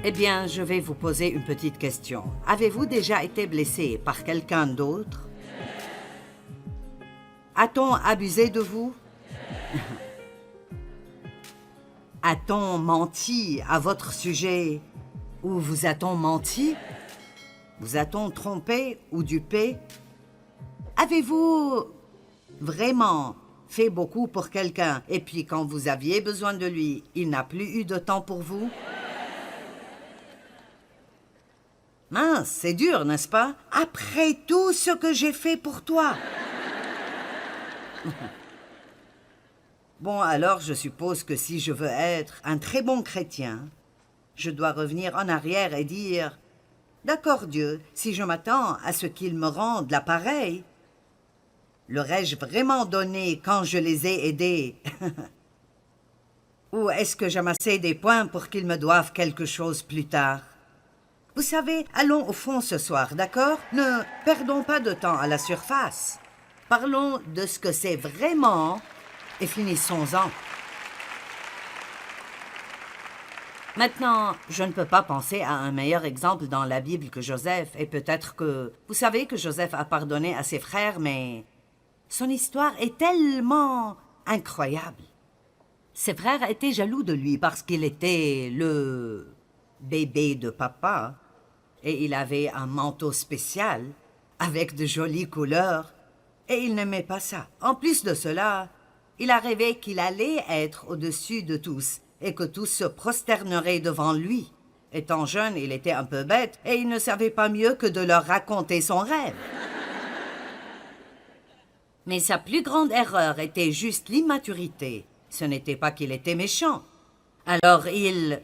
Eh bien, je vais vous poser une petite question. Avez-vous déjà été blessé par quelqu'un d'autre? A-t-on abusé de vous? A-t-on menti à votre sujet? Ou vous a-t-on menti? Vous a-t-on trompé ou dupé? Avez-vous vraiment fait beaucoup pour quelqu'un et puis quand vous aviez besoin de lui, il n'a plus eu de temps pour vous? Mince, c'est dur, n'est-ce pas? Après tout ce que j'ai fait pour toi. Bon, alors je suppose que si je veux être un très bon chrétien, je dois revenir en arrière et dire « D'accord Dieu, si je m'attends à ce qu'il me rende l'appareil, l'aurais-je vraiment donné quand je les ai aidés? Ou est-ce que j'amassais des points pour qu'ils me doivent quelque chose plus tard? » Vous savez, allons au fond ce soir, d'accord? Ne perdons pas de temps à la surface. Parlons de ce que c'est vraiment et finissons-en. Maintenant, je ne peux pas penser à un meilleur exemple dans la Bible que Joseph, et peut-être que... Vous savez que Joseph a pardonné à ses frères, mais son histoire est tellement incroyable. Ses frères étaient jaloux de lui parce qu'il était le bébé de papa, et il avait un manteau spécial avec de jolies couleurs, et il n'aimait pas ça. En plus de cela, il a rêvé qu'il allait être au-dessus de tous et que tous se prosterneraient devant lui. Étant jeune, il était un peu bête et il ne savait pas mieux que de leur raconter son rêve. Mais sa plus grande erreur était juste l'immaturité. Ce n'était pas qu'il était méchant. Alors ils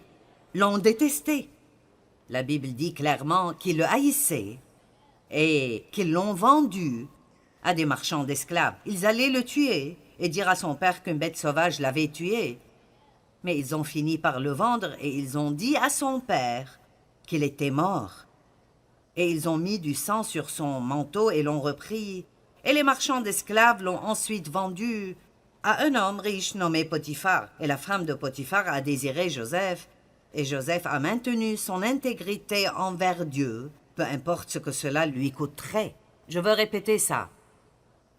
l'ont détesté. La Bible dit clairement qu'ils le haïssaient et qu'ils l'ont vendu à des marchands d'esclaves. Ils allaient le tuer et dire à son père qu'une bête sauvage l'avait tué. Mais ils ont fini par le vendre et ils ont dit à son père qu'il était mort. Et ils ont mis du sang sur son manteau et l'ont repris. Et les marchands d'esclaves l'ont ensuite vendu à un homme riche nommé Potiphar. Et la femme de Potiphar a désiré Joseph. Et Joseph a maintenu son intégrité envers Dieu, peu importe ce que cela lui coûterait. Je veux répéter ça.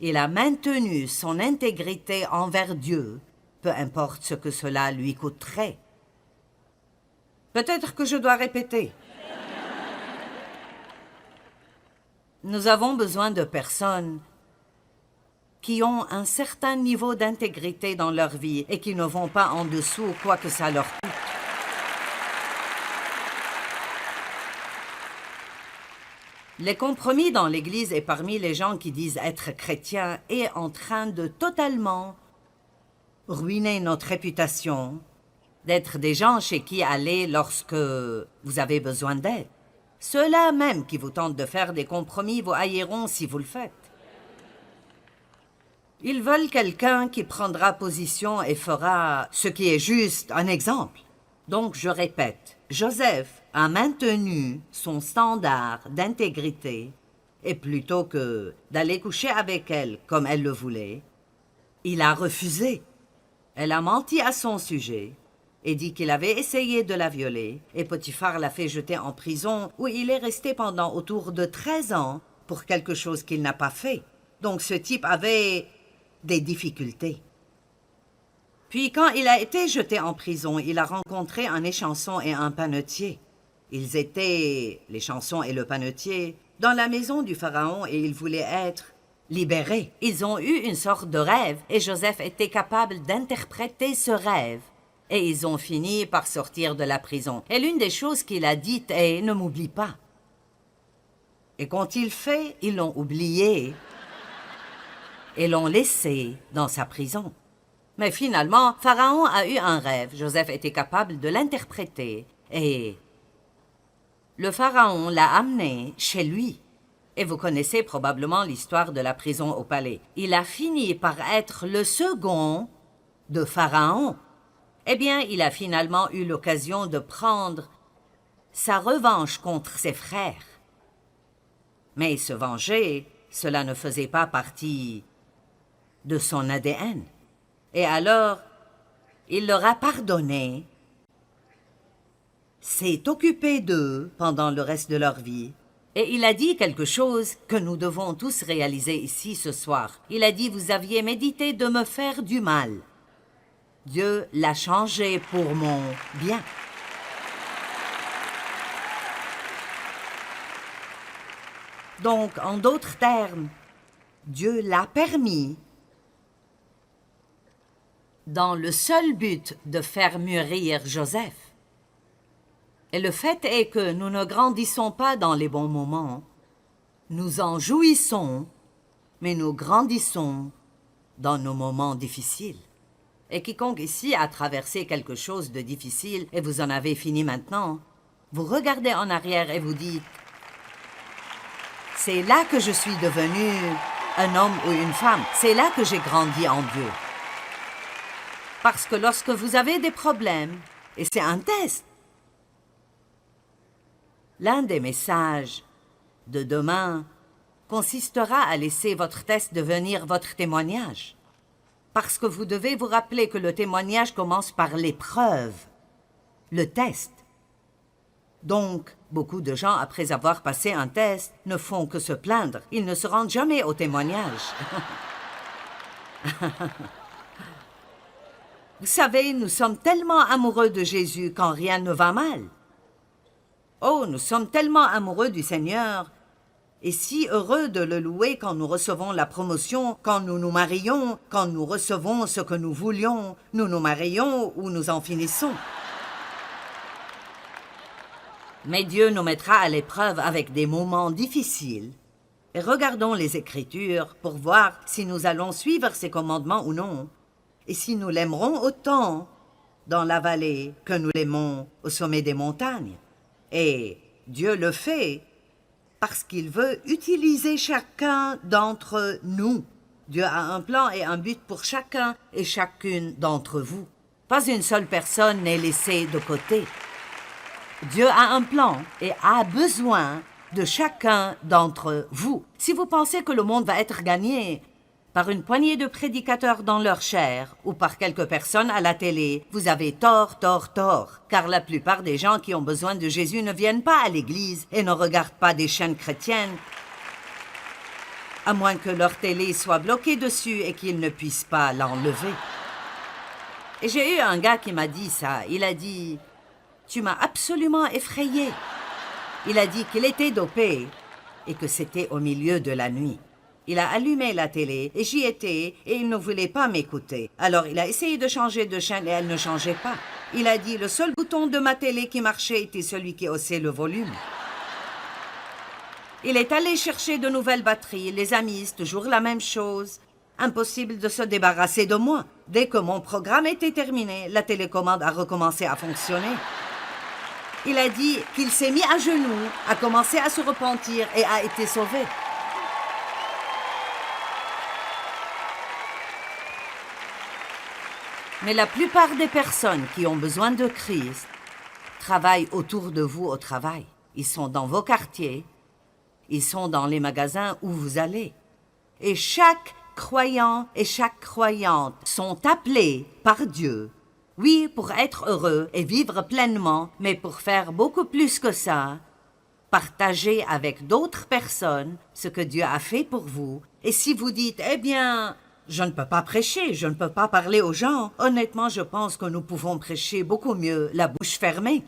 Il a maintenu son intégrité envers Dieu, peu importe ce que cela lui coûterait. Peut-être que je dois répéter. Nous avons besoin de personnes qui ont un certain niveau d'intégrité dans leur vie et qui ne vont pas en dessous quoi que ça leur coûte. Les compromis dans l'Église et parmi les gens qui disent être chrétiens est en train de totalement ruiner notre réputation, d'être des gens chez qui aller lorsque vous avez besoin d'aide. Ceux-là même qui vous tentent de faire des compromis vous haïront si vous le faites. Ils veulent quelqu'un qui prendra position et fera ce qui est juste, un exemple. Donc je répète, Joseph a maintenu son standard d'intégrité et plutôt que d'aller coucher avec elle comme elle le voulait, il a refusé. Elle a menti à son sujet et dit qu'il avait essayé de la violer et Potiphar l'a fait jeter en prison où il est resté pendant autour de 13 ans pour quelque chose qu'il n'a pas fait. Donc ce type avait des difficultés. Puis quand il a été jeté en prison, il a rencontré un échanson et un panetier. Ils étaient, l'échanson et le panetier, dans la maison du pharaon et ils voulaient être libérés. Ils ont eu une sorte de rêve et Joseph était capable d'interpréter ce rêve. Et ils ont fini par sortir de la prison. Et l'une des choses qu'il a dites est « Ne m'oublie pas ». Et quand il fait, ils l'ont oublié et l'ont laissé dans sa prison. Mais finalement, Pharaon a eu un rêve. Joseph était capable de l'interpréter. Et le Pharaon l'a amené chez lui. Et vous connaissez probablement l'histoire de la prison au palais. Il a fini par être le second de Pharaon. Eh bien, il a finalement eu l'occasion de prendre sa revanche contre ses frères. Mais se venger, cela ne faisait pas partie de son ADN. Et alors, il leur a pardonné s'est occupé d'eux pendant le reste de leur vie. Et il a dit quelque chose que nous devons tous réaliser ici ce soir. Il a dit, vous aviez médité de me faire du mal. Dieu l'a changé pour mon bien. Donc, en d'autres termes, Dieu l'a permis dans le seul but de faire mûrir Joseph. Et le fait est que nous ne grandissons pas dans les bons moments. Nous en jouissons, mais nous grandissons dans nos moments difficiles. Et quiconque ici a traversé quelque chose de difficile et vous en avez fini maintenant, vous regardez en arrière et vous dites « C'est là que je suis devenu un homme ou une femme. C'est là que j'ai grandi en Dieu. » Parce que lorsque vous avez des problèmes, et c'est un test, l'un des messages de demain consistera à laisser votre test devenir votre témoignage. Parce que vous devez vous rappeler que le témoignage commence par l'épreuve, le test. Donc, beaucoup de gens, après avoir passé un test, ne font que se plaindre. Ils ne se rendent jamais au témoignage. Vous savez, nous sommes tellement amoureux de Jésus quand rien ne va mal. Oh, nous sommes tellement amoureux du Seigneur et si heureux de le louer quand nous recevons la promotion, quand nous nous marions, quand nous recevons ce que nous voulions, nous nous marions ou nous en finissons. Mais Dieu nous mettra à l'épreuve avec des moments difficiles. Et regardons les Écritures pour voir si nous allons suivre ses commandements ou non, et si nous l'aimerons autant dans la vallée que nous l'aimons au sommet des montagnes. Et Dieu le fait parce qu'il veut utiliser chacun d'entre nous. Dieu a un plan et un but pour chacun et chacune d'entre vous. Pas une seule personne n'est laissée de côté. Dieu a un plan et a besoin de chacun d'entre vous. Si vous pensez que le monde va être gagné par une poignée de prédicateurs dans leur chair ou par quelques personnes à la télé, vous avez tort, car la plupart des gens qui ont besoin de Jésus ne viennent pas à l'église et ne regardent pas des chaînes chrétiennes, à moins que leur télé soit bloquée dessus et qu'ils ne puissent pas l'enlever. Et j'ai eu un gars qui m'a dit ça. Il a dit « Tu m'as absolument effrayé ». Il a dit qu'il était dopé et que c'était au milieu de la nuit. Il a allumé la télé et j'y étais et il ne voulait pas m'écouter. Alors il a essayé de changer de chaîne et elle ne changeait pas. Il a dit le seul bouton de ma télé qui marchait était celui qui haussait le volume. Il est allé chercher de nouvelles batteries. Les amis, toujours la même chose. Impossible de se débarrasser de moi. Dès que mon programme était terminé, la télécommande a recommencé à fonctionner. Il a dit qu'il s'est mis à genoux, a commencé à se repentir et a été sauvé. Mais la plupart des personnes qui ont besoin de Christ travaillent autour de vous au travail. Ils sont dans vos quartiers, ils sont dans les magasins où vous allez. Et chaque croyant et chaque croyante sont appelés par Dieu, oui, pour être heureux et vivre pleinement, mais pour faire beaucoup plus que ça, partager avec d'autres personnes ce que Dieu a fait pour vous. Et si vous dites, eh bien, je ne peux pas prêcher, je ne peux pas parler aux gens. Honnêtement, je pense que nous pouvons prêcher beaucoup mieux la bouche fermée.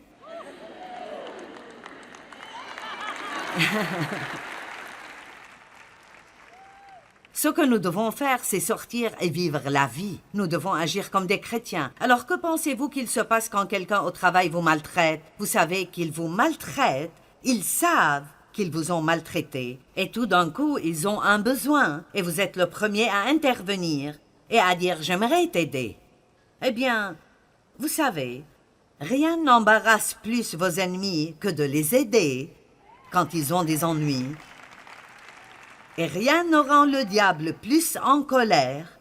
Ce que nous devons faire, c'est sortir et vivre la vie. Nous devons agir comme des chrétiens. Alors que pensez-vous qu'il se passe quand quelqu'un au travail vous maltraite? Vous savez qu'ils vous maltraitent, ils savent qu'ils vous ont maltraité. Et tout d'un coup, ils ont un besoin. Et vous êtes le premier à intervenir et à dire « j'aimerais t'aider ». Eh bien, vous savez, rien n'embarrasse plus vos ennemis que de les aider quand ils ont des ennuis. Et rien ne rend le diable plus en colère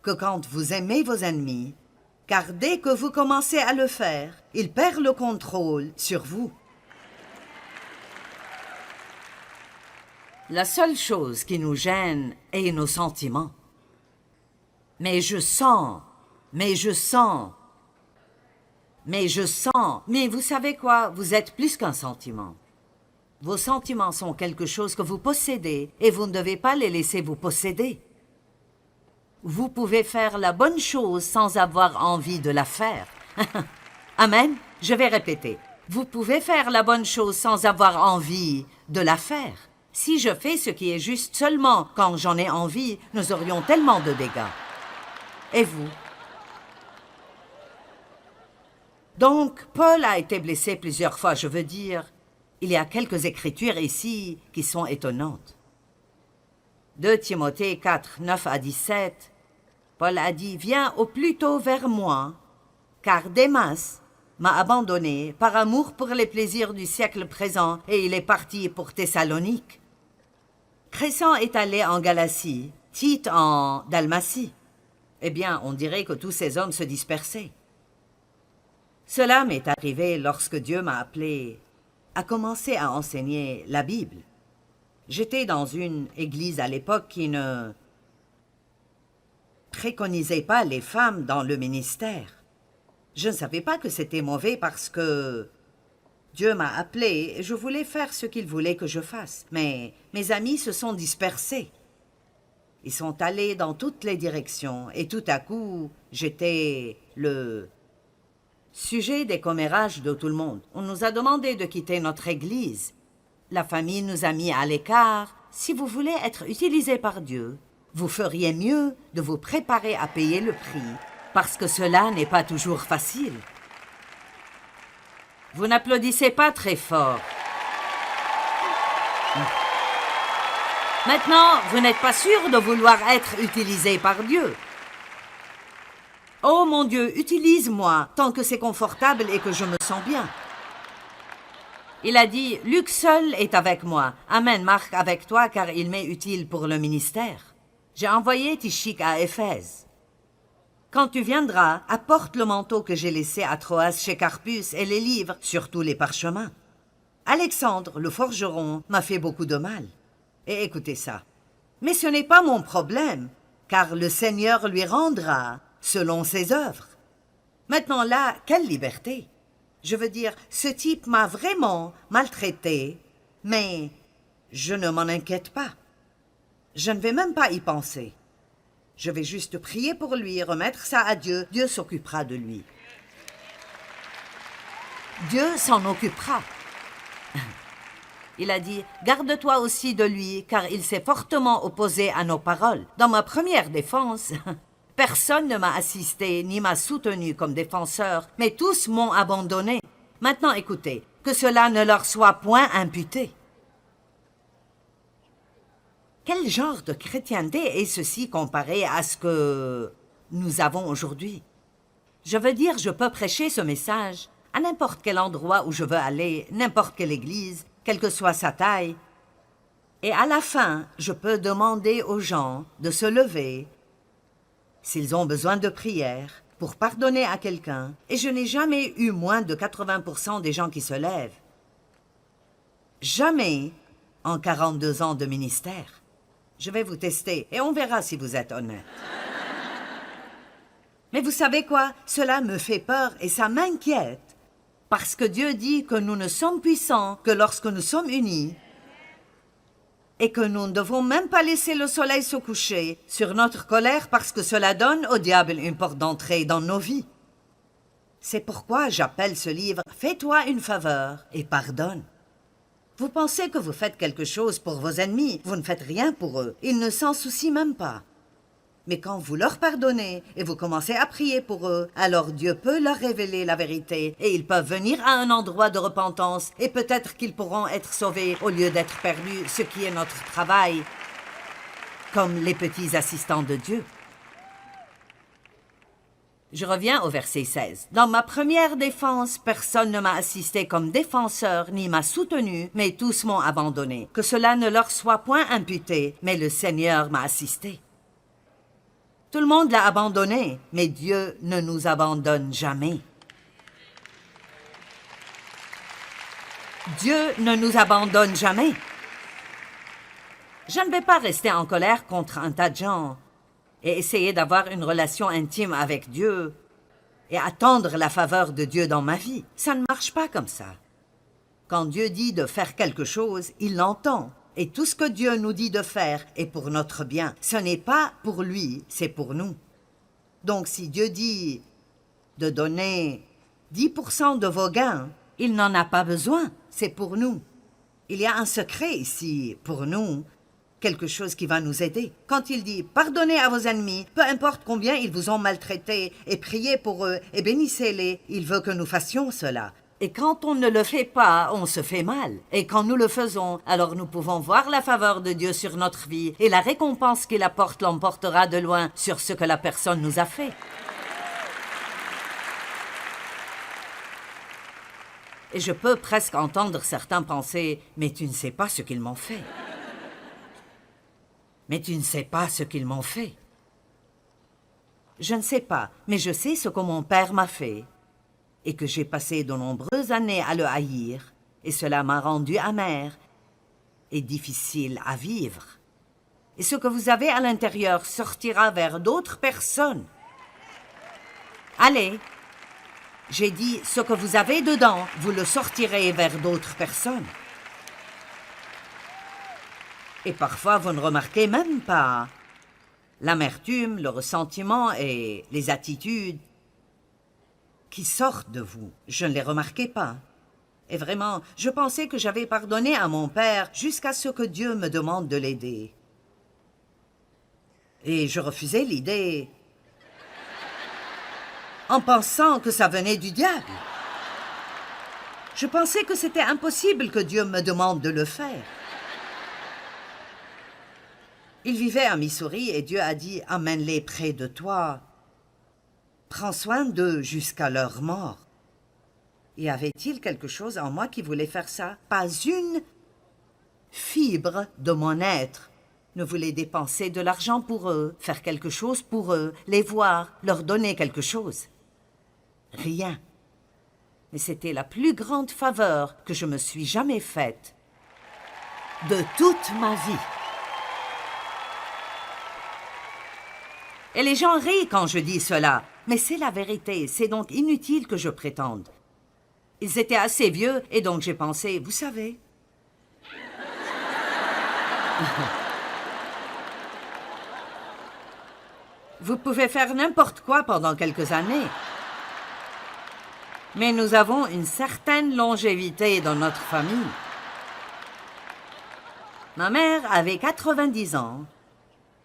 que quand vous aimez vos ennemis, car dès que vous commencez à le faire, il perd le contrôle sur vous. La seule chose qui nous gêne est nos sentiments. Mais je sens. Mais je sens. Mais vous savez quoi? Vous êtes plus qu'un sentiment. Vos sentiments sont quelque chose que vous possédez et vous ne devez pas les laisser vous posséder. Vous pouvez faire la bonne chose sans avoir envie de la faire. Amen. Je vais répéter. Vous pouvez faire la bonne chose sans avoir envie de la faire. Si je fais ce qui est juste seulement quand j'en ai envie, nous aurions tellement de dégâts. Et vous? Donc, Paul a été blessé plusieurs fois, je veux dire. Il y a quelques écritures ici qui sont étonnantes. 2 Timothée 4, 9 à 17, Paul a dit « Viens au plus tôt vers moi, car Démas m'a abandonné par amour pour les plaisirs du siècle présent et il est parti pour Thessalonique. Crescent est allé en Galatie, Tite en Dalmatie. Eh bien, on dirait que tous ces hommes se dispersaient. Cela m'est arrivé lorsque Dieu m'a appelé à commencer à enseigner la Bible. J'étais dans une église à l'époque qui ne préconisait pas les femmes dans le ministère. Je ne savais pas que c'était mauvais parce que Dieu m'a appelé et je voulais faire ce qu'il voulait que je fasse. Mais mes amis se sont dispersés. Ils sont allés dans toutes les directions et tout à coup, j'étais le sujet des commérages de tout le monde. On nous a demandé de quitter notre église. La famille nous a mis à l'écart. Si vous voulez être utilisé par Dieu, vous feriez mieux de vous préparer à payer le prix, parce que cela n'est pas toujours facile. Vous n'applaudissez pas très fort. Maintenant, vous n'êtes pas sûr de vouloir être utilisé par Dieu. Oh mon Dieu, utilise-moi tant que c'est confortable et que je me sens bien. Il a dit, Luc seul est avec moi. Amène Marc avec toi car il m'est utile pour le ministère. J'ai envoyé Tychik à Éphèse. Quand tu viendras, apporte le manteau que j'ai laissé à Troas chez Carpus et les livres, surtout les parchemins. Alexandre, le forgeron, m'a fait beaucoup de mal. Et écoutez ça. Mais ce n'est pas mon problème, car le Seigneur lui rendra selon ses œuvres. Maintenant là, quelle liberté! Je veux dire, ce type m'a vraiment maltraité, mais je ne m'en inquiète pas. Je ne vais même pas y penser. Je vais juste prier pour lui, remettre ça à Dieu. Dieu s'occupera de lui. Dieu s'en occupera. Il a dit, garde-toi aussi de lui, car il s'est fortement opposé à nos paroles. Dans ma première défense, personne ne m'a assisté ni m'a soutenu comme défenseur, mais tous m'ont abandonné. Maintenant, écoutez, que cela ne leur soit point imputé. Quel genre de chrétienté est ceci comparé à ce que nous avons aujourd'hui? Je veux dire, je peux prêcher ce message à n'importe quel endroit où je veux aller, n'importe quelle église, quelle que soit sa taille. Et à la fin, je peux demander aux gens de se lever, s'ils ont besoin de prière, pour pardonner à quelqu'un, et je n'ai jamais eu moins de 80% des gens qui se lèvent. Jamais en 42 ans de ministère. Je vais vous tester, et on verra si vous êtes honnête. Mais vous savez quoi? Cela me fait peur et ça m'inquiète. Parce que Dieu dit que nous ne sommes puissants que lorsque nous sommes unis et que nous ne devons même pas laisser le soleil se coucher sur notre colère parce que cela donne au diable une porte d'entrée dans nos vies. C'est pourquoi j'appelle ce livre « Fais-toi une faveur et pardonne ». Vous pensez que vous faites quelque chose pour vos ennemis, vous ne faites rien pour eux, ils ne s'en soucient même pas. Mais quand vous leur pardonnez et vous commencez à prier pour eux, alors Dieu peut leur révéler la vérité et ils peuvent venir à un endroit de repentance et peut-être qu'ils pourront être sauvés au lieu d'être perdus, ce qui est notre travail, comme les petits assistants de Dieu. Je reviens au verset 16. Dans ma première défense, personne ne m'a assisté comme défenseur ni m'a soutenu, mais tous m'ont abandonné. Que cela ne leur soit point imputé, mais le Seigneur m'a assisté. Tout le monde l'a abandonné, mais Dieu ne nous abandonne jamais. Dieu ne nous abandonne jamais. Je ne vais pas rester en colère contre un tas de gens et essayer d'avoir une relation intime avec Dieu et attendre la faveur de Dieu dans ma vie. Ça ne marche pas comme ça. Quand Dieu dit de faire quelque chose, il l'entend. Et tout ce que Dieu nous dit de faire est pour notre bien. Ce n'est pas pour lui, c'est pour nous. Donc si Dieu dit de donner 10% de vos gains, il n'en a pas besoin, c'est pour nous. Il y a un secret ici, pour nous, quelque chose qui va nous aider. Quand il dit « Pardonnez à vos ennemis, peu importe combien ils vous ont maltraités, et priez pour eux, et bénissez-les », il veut que nous fassions cela. Et quand on ne le fait pas, on se fait mal. Et quand nous le faisons, alors nous pouvons voir la faveur de Dieu sur notre vie, et la récompense qu'il apporte l'emportera de loin sur ce que la personne nous a fait. Et je peux presque entendre certains penser « Mais tu ne sais pas ce qu'ils m'ont fait. » Mais tu ne sais pas ce qu'ils m'ont fait. Je ne sais pas, mais je sais ce que mon père m'a fait. Et que j'ai passé de nombreuses années à le haïr, et cela m'a rendu amer et difficile à vivre. Et ce que vous avez à l'intérieur sortira vers d'autres personnes. Allez, j'ai dit, ce que vous avez dedans, vous le sortirez vers d'autres personnes. Et parfois, vous ne remarquez même pas l'amertume, le ressentiment et les attitudes qui sortent de vous. Je ne les remarquais pas. Et vraiment, je pensais que j'avais pardonné à mon père jusqu'à ce que Dieu me demande de l'aider. Et je refusais l'idée en pensant que ça venait du diable. Je pensais que c'était impossible que Dieu me demande de le faire. Il vivait à Missouri et Dieu a dit « Amène-les près de toi. Prends soin d'eux jusqu'à leur mort. » Y avait-il quelque chose en moi qui voulait faire ça? Pas une fibre de mon être ne voulait dépenser de l'argent pour eux, faire quelque chose pour eux, les voir, leur donner quelque chose. Rien. Mais c'était la plus grande faveur que je me suis jamais faite de toute ma vie. Et les gens rient quand je dis cela, mais c'est la vérité, c'est donc inutile que je prétende. Ils étaient assez vieux et donc j'ai pensé, vous savez... Vous pouvez faire n'importe quoi pendant quelques années. Mais nous avons une certaine longévité dans notre famille. Ma mère avait 90 ans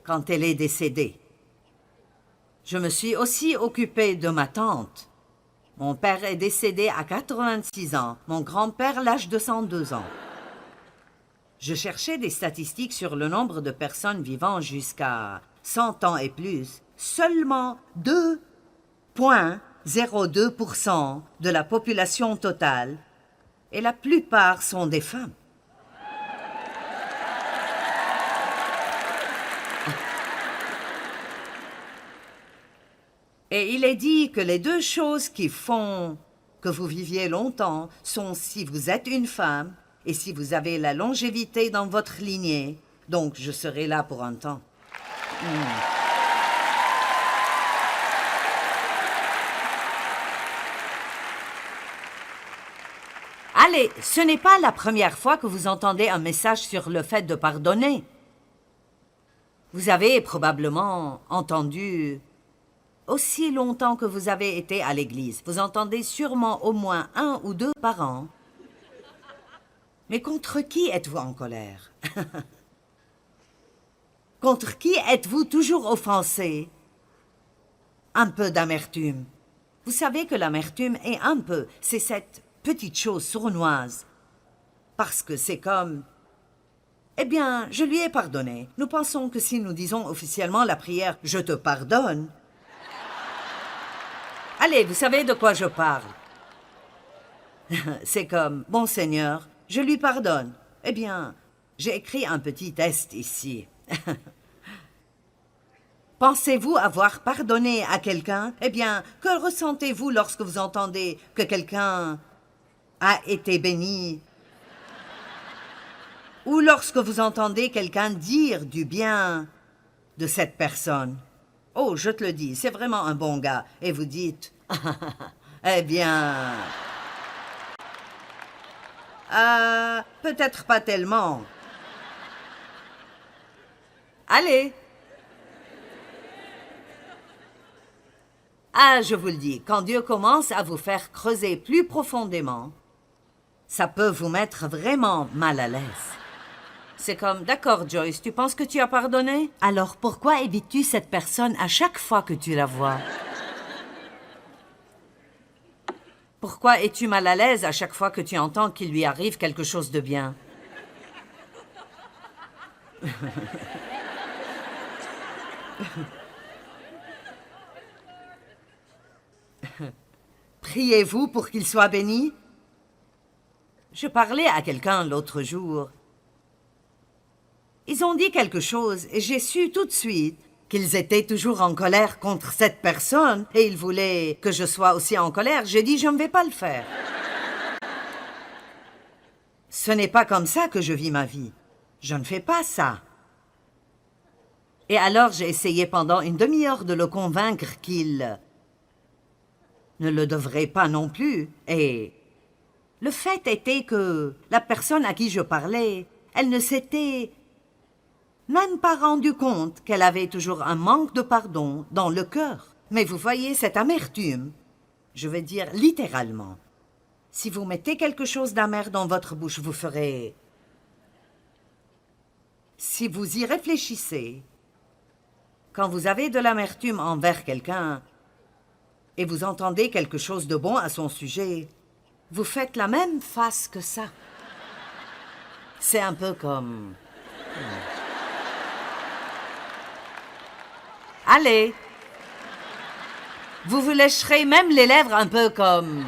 quand elle est décédée. Je me suis aussi occupée de ma tante. Mon père est décédé à 86 ans, mon grand-père l'âge de 102 ans. Je cherchais des statistiques sur le nombre de personnes vivant jusqu'à 100 ans et plus. Seulement 2,02% de la population totale, et la plupart sont des femmes. Et il est dit que les deux choses qui font que vous viviez longtemps sont si vous êtes une femme et si vous avez la longévité dans votre lignée. Donc, je serai là pour un temps. Allez, ce n'est pas la première fois que vous entendez un message sur le fait de pardonner. Vous avez probablement entendu aussi longtemps que vous avez été à l'église. Vous entendez sûrement au moins 1 ou 2 par an. Mais contre qui êtes-vous en colère? Contre qui êtes-vous toujours offensé? Un peu d'amertume. Vous savez que l'amertume est un peu, c'est cette petite chose sournoise. Parce que c'est comme... Eh bien, je lui ai pardonné. Nous pensons que si nous disons officiellement la prière « Je te pardonne », allez, vous savez de quoi je parle. C'est comme « Bon Seigneur, je lui pardonne ». Eh bien, j'ai écrit un petit test ici. Pensez-vous avoir pardonné à quelqu'un? Eh bien, que ressentez-vous lorsque vous entendez que quelqu'un a été béni? Ou lorsque vous entendez quelqu'un dire du bien de cette personne? Oh, je te le dis, c'est vraiment un bon gars. Et vous dites, Eh bien... peut-être pas tellement. Allez. Je vous le dis, quand Dieu commence à vous faire creuser plus profondément, ça peut vous mettre vraiment mal à l'aise. C'est comme, d'accord Joyce, tu penses que tu as pardonné? Alors pourquoi évites-tu cette personne à chaque fois que tu la vois? Pourquoi es-tu mal à l'aise à chaque fois que tu entends qu'il lui arrive quelque chose de bien? Priez-vous pour qu'il soit béni? Je parlais à quelqu'un l'autre jour. Ils ont dit quelque chose et j'ai su tout de suite qu'ils étaient toujours en colère contre cette personne et ils voulaient que je sois aussi en colère. J'ai dit, je ne vais pas le faire. Ce n'est pas comme ça que je vis ma vie. Je ne fais pas ça. Et alors j'ai essayé pendant une demi-heure de le convaincre qu'il ne le devrait pas non plus. Et le fait était que la personne à qui je parlais, elle ne s'était même pas rendu compte qu'elle avait toujours un manque de pardon dans le cœur. Mais vous voyez, cette amertume, je vais dire littéralement, si vous mettez quelque chose d'amer dans votre bouche, vous ferez... Si vous y réfléchissez, quand vous avez de l'amertume envers quelqu'un et vous entendez quelque chose de bon à son sujet, vous faites la même face que ça. C'est un peu comme... Allez, vous vous lécherez même les lèvres un peu comme...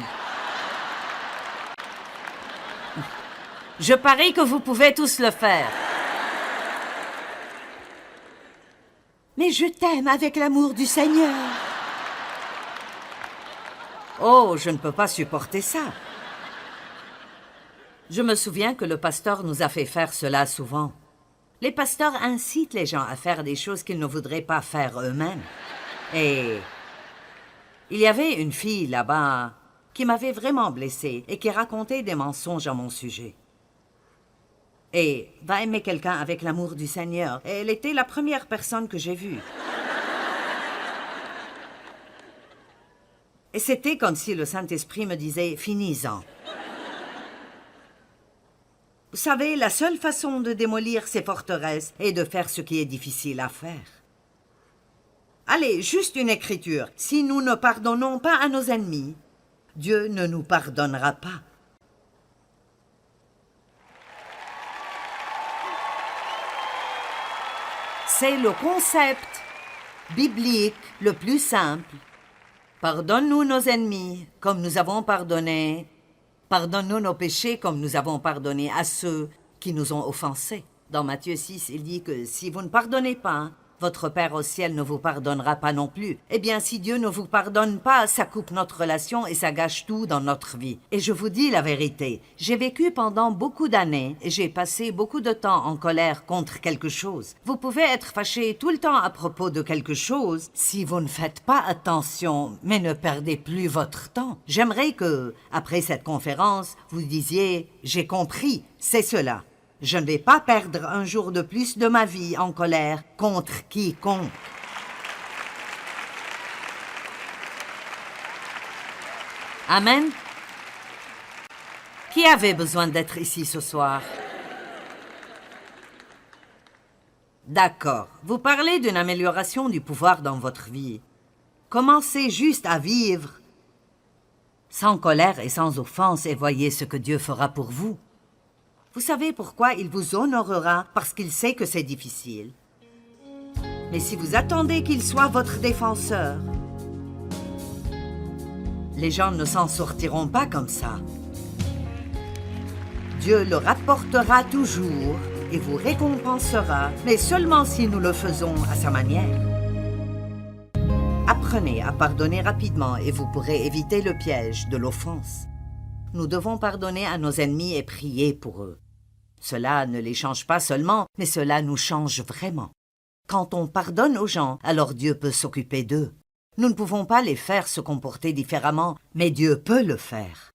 Je parie que vous pouvez tous le faire. Mais je t'aime avec l'amour du Seigneur. Oh, je ne peux pas supporter ça. Je me souviens que le pasteur nous a fait faire cela souvent. Les pasteurs incitent les gens à faire des choses qu'ils ne voudraient pas faire eux-mêmes. Et il y avait une fille là-bas qui m'avait vraiment blessée et qui racontait des mensonges à mon sujet. Et va aimer quelqu'un avec l'amour du Seigneur. Et elle était la première personne que j'ai vue. Et c'était comme si le Saint-Esprit me disait « Finis-en ». Vous savez, la seule façon de démolir ces forteresses est de faire ce qui est difficile à faire. Allez, juste une écriture. Si nous ne pardonnons pas à nos ennemis, Dieu ne nous pardonnera pas. C'est le concept biblique le plus simple. Pardonne-nous nos ennemis comme nous avons pardonné. Pardonne-nous nos péchés comme nous avons pardonné à ceux qui nous ont offensés. Dans Matthieu 6, il dit que si vous ne pardonnez pas, votre Père au ciel ne vous pardonnera pas non plus. Eh bien, si Dieu ne vous pardonne pas, ça coupe notre relation et ça gâche tout dans notre vie. Et je vous dis la vérité, j'ai vécu pendant beaucoup d'années et j'ai passé beaucoup de temps en colère contre quelque chose. Vous pouvez être fâché tout le temps à propos de quelque chose si vous ne faites pas attention, mais ne perdez plus votre temps. J'aimerais que, après cette conférence, vous disiez « J'ai compris, c'est cela ». Je ne vais pas perdre un jour de plus de ma vie en colère contre quiconque. Amen. Qui avait besoin d'être ici ce soir? D'accord. Vous parlez d'une amélioration du pouvoir dans votre vie. Commencez juste à vivre sans colère et sans offense et voyez ce que Dieu fera pour vous. Vous savez pourquoi il vous honorera? Parce qu'il sait que c'est difficile. Mais si vous attendez qu'il soit votre défenseur, les gens ne s'en sortiront pas comme ça. Dieu le rapportera toujours et vous récompensera, mais seulement si nous le faisons à sa manière. Apprenez à pardonner rapidement et vous pourrez éviter le piège de l'offense. Nous devons pardonner à nos ennemis et prier pour eux. Cela ne les change pas seulement, mais cela nous change vraiment. Quand on pardonne aux gens, alors Dieu peut s'occuper d'eux. Nous ne pouvons pas les faire se comporter différemment, mais Dieu peut le faire.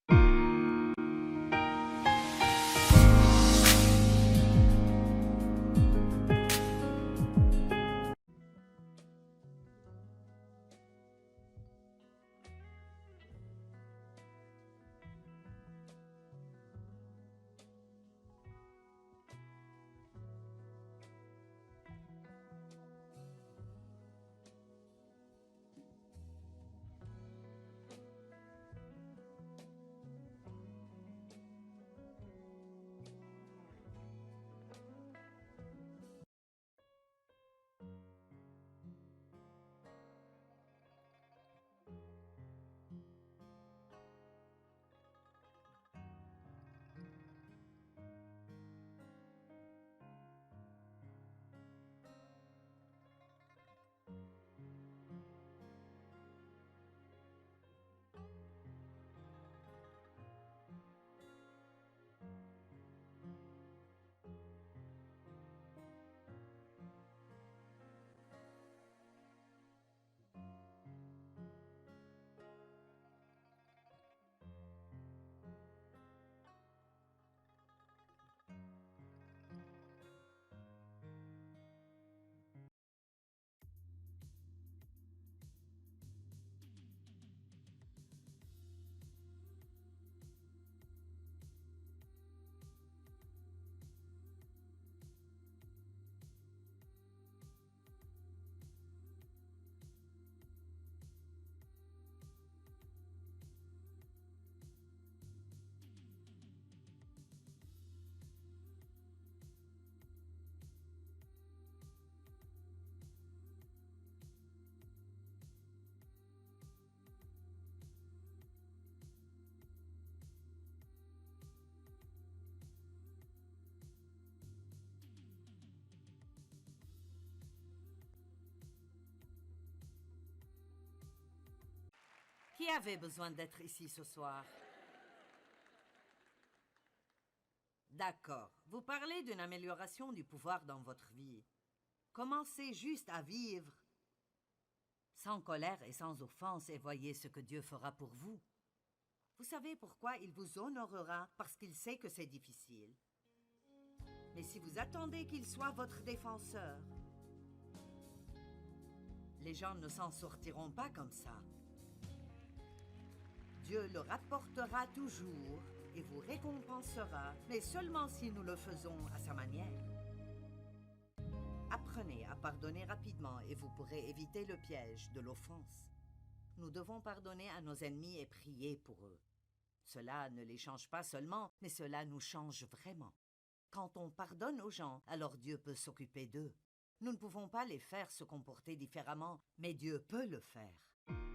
Qui avait besoin d'être ici ce soir? D'accord. Vous parlez d'une amélioration du pouvoir dans votre vie. Commencez juste à vivre sans colère et sans offense et voyez ce que Dieu fera pour vous. Vous savez pourquoi il vous honorera? Parce qu'il sait que c'est difficile. Mais si vous attendez qu'il soit votre défenseur, les gens ne s'en sortiront pas comme ça. Dieu le rapportera toujours et vous récompensera, mais seulement si nous le faisons à sa manière. Apprenez à pardonner rapidement et vous pourrez éviter le piège de l'offense. Nous devons pardonner à nos ennemis et prier pour eux. Cela ne les change pas seulement, mais cela nous change vraiment. Quand on pardonne aux gens, alors Dieu peut s'occuper d'eux. Nous ne pouvons pas les faire se comporter différemment, mais Dieu peut le faire.